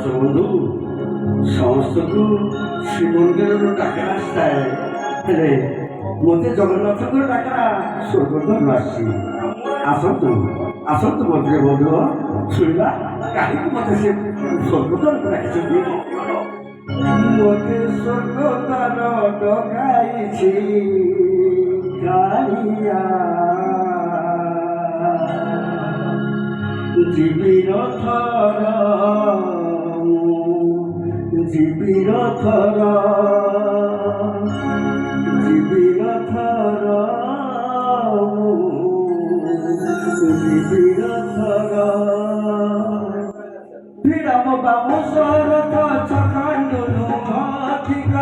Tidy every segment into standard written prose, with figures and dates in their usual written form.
ଦର୍ଶକ ବନ୍ଧୁ ସମସ୍ତଙ୍କୁ ଶ୍ରୀମନ୍ଦିରର ଡାକରା ଆସିଥାଏ, ହେଲେ ମୋତେ ଜଗନ୍ନାଥଙ୍କର ଡାକରା ସ୍ୱର୍ଗଦ୍ୱାରରୁ ଆସିଛି। ଆସନ୍ତୁ ଆସନ୍ତୁ ମନ୍ଦିର ବନ୍ଧୁ, ଶୁଣିବା କାହିଁକି ମୋତେ ସେ ସ୍ୱର୍ଗଦ୍ୱାରକୁ ଡାକିଛନ୍ତି। ମୋତେ ସ୍ୱର୍ଗଦ୍ୱାର ଡକାଇଛି କାଳିଆ, জীবির থর জীবির থর জীবির থর জীবির থর বিরাম বামু শরথ চকণ্ডুলু অধিক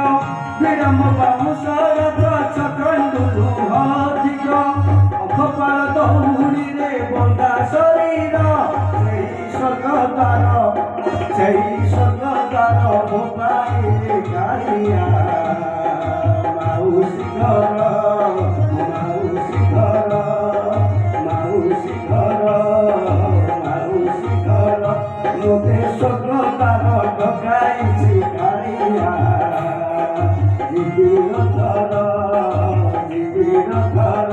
বিরাম বামু শরথ চকণ্ডুলু অধিক অখপাল দৌড়িরে বন্দা শরীর সেই স্বর্গদ্বার মোবাইলে গাড়িয়া মাউসী ঘর মাউসী ঘর মাউসী ঘর মাউসী ঘর মোতে স্বর্গদ্বার ডকাইছি গাড়িয়া জীবির ঘর জীবির ঘর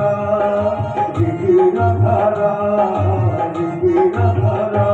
জীবির ঘর জীবির ঘর।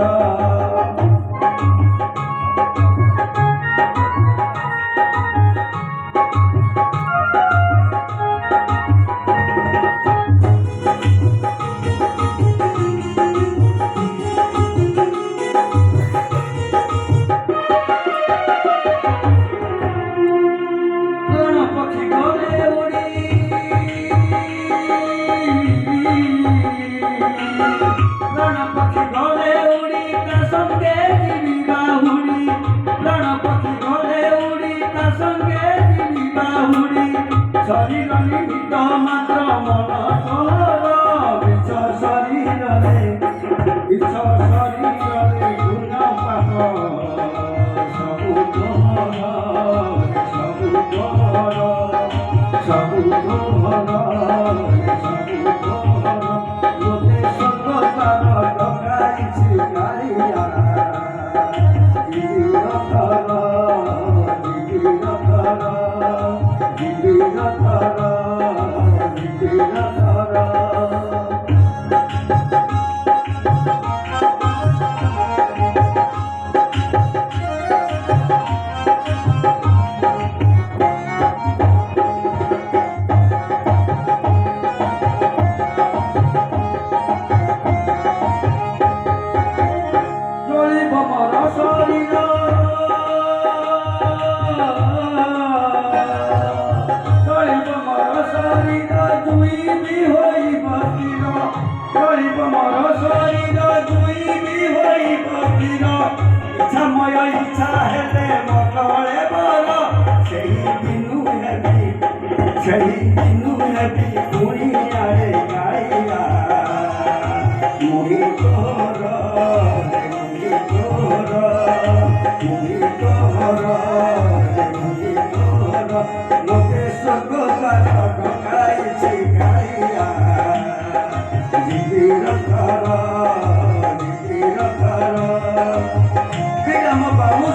Maus,